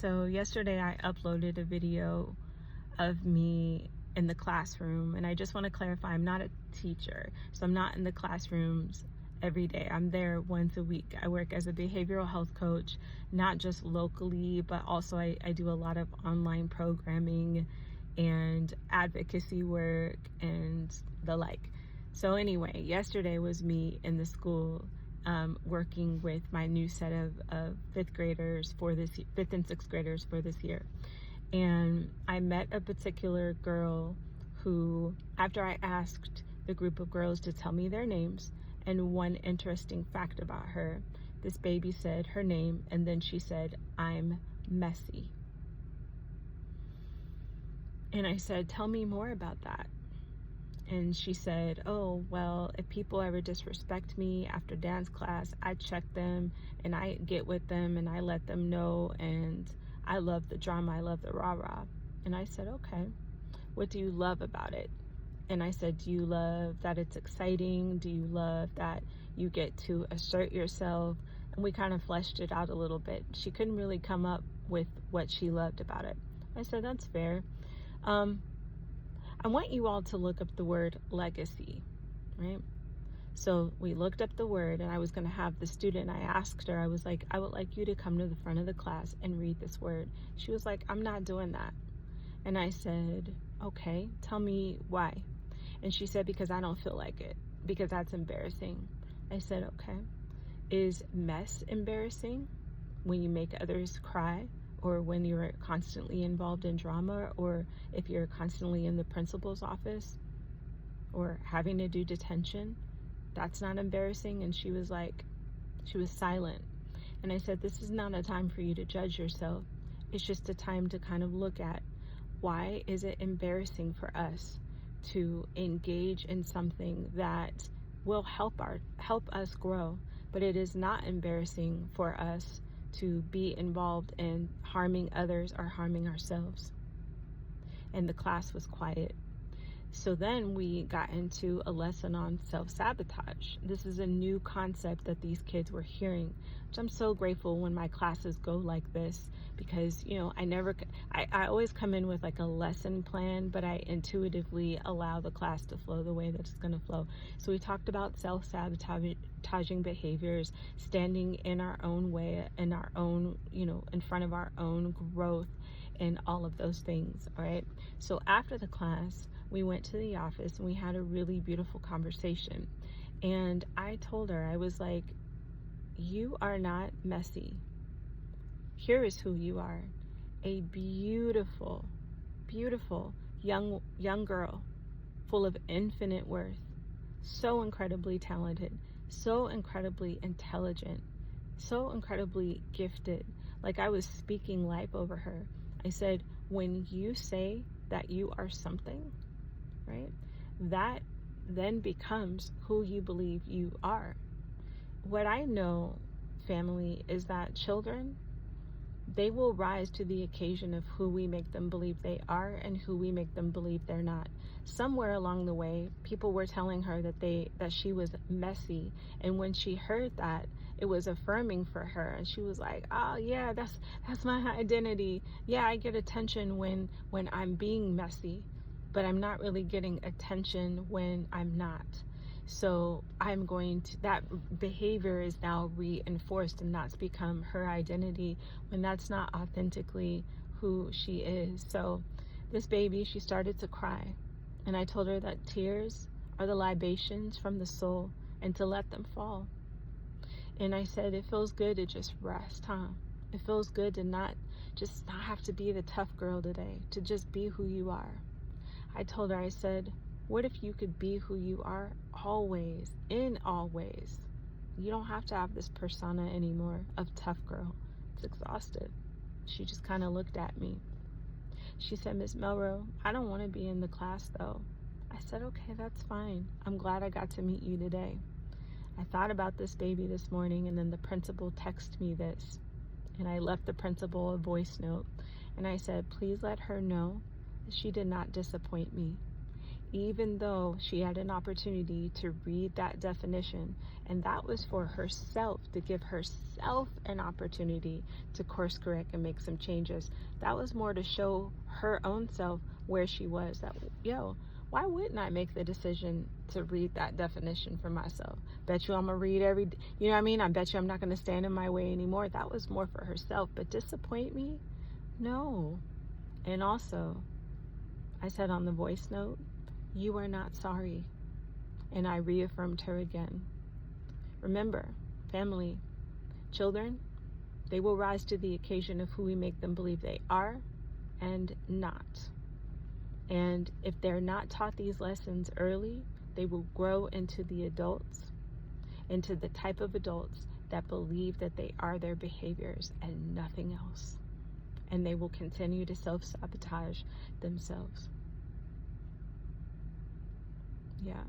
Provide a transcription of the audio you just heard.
So yesterday I uploaded a video of me in the classroom, and I just want to clarify, I'm not a teacher, so I'm not in the classrooms every day. I'm there once a week. I work as a behavioral health coach, not just locally, but also I do a lot of online programming and advocacy work and the like. So anyway, yesterday was me in the school working with my new set of fifth and sixth graders for this year. And I met a particular girl who, after I asked the group of girls to tell me their names and one interesting fact about her, this baby said her name, and then she said, "I'm messy." And I said, "Tell me more about that." And she said, "Oh, well, if people ever disrespect me after dance class, I check them and I get with them and I let them know, and I love the drama, I love the rah-rah." And I said, "Okay, what do you love about it?" And I said, "Do you love that it's exciting? Do you love that you get to assert yourself?" And we kind of fleshed it out a little bit. She couldn't really come up with what she loved about it. I said, "That's fair. I want you all to look up the word legacy," right? So we looked up the word, and I was going to have the student, I asked her, I was like, "I would like you to come to the front of the class and read this word." She was like, "I'm not doing that." And I said, "Okay, tell me why." And she said, "Because I don't feel like it, because that's embarrassing." I said, "Okay, is mess embarrassing when you make others cry, or when you're constantly involved in drama, or if you're constantly in the principal's office or having to do detention? That's not embarrassing?" And she was silent. And I said, "This is not a time for you to judge yourself. It's just a time to kind of look at, why is it embarrassing for us to engage in something that will help us grow, but it is not embarrassing for us to be involved in harming others or harming ourselves." And the class was quiet. So then we got into a lesson on self-sabotage. This is a new concept that these kids were hearing, which I'm so grateful when my classes go like this, because, I always come in with like a lesson plan, but I intuitively allow the class to flow the way that it's going to flow. So we talked about self-sabotaging behaviors, standing in our own way, in our own, in front of our own growth, and all of those things. All right. So after the class, we went to the office and we had a really beautiful conversation. And I told her, I was like, "You are not messy. Here is who you are. A beautiful, beautiful young girl, full of infinite worth, so incredibly talented, so incredibly intelligent, so incredibly gifted." Like, I was speaking life over her. I said, when you say that you are something, right, that then becomes who you believe you are. What I know, family, is that children, they will rise to the occasion of who we make them believe they are and who we make them believe they're not. Somewhere along the way, people were telling her that she was messy, and when she heard that, it was affirming for her, and she was like, "Oh yeah, that's my identity. Yeah, I get attention when I'm being messy, but I'm not really getting attention when I'm not. So that behavior is now reinforced, and that's become her identity, when that's not authentically who she is." So this baby, she started to cry. And I told her that tears are the libations from the soul, and to let them fall. And I said, it feels good to just rest, huh? It feels good to not have to be the tough girl today, to just be who you are. I told her, I said, what if you could be who you are always, in all ways? You don't have to have this persona anymore of tough girl. It's exhausted. She just kind of looked at me. She said, "Miss Melro, I don't want to be in the class though." I said, "Okay, that's fine. I'm glad I got to meet you today. I thought about this baby this morning, and then the principal texted me this, and I left the principal a voice note, and I said, please let her know that she did not disappoint me. Even though she had an opportunity to read that definition And that was for herself, to give herself an opportunity to course correct and make some changes. That was more to show her own self where she was. That, yo, why wouldn't I make the decision to read that definition for myself? Bet you I'm gonna read you know what I mean? I bet you I'm not gonna stand in my way anymore. That was more for herself. But disappoint me? No. And also, I said on the voice note, you are not sorry. And I reaffirmed her again. Remember, family, children, they will rise to the occasion of who we make them believe they are and not. And if they're not taught these lessons early, they will grow into the adults, into the type of adults that believe that they are their behaviors and nothing else. And they will continue to self-sabotage themselves. Yeah.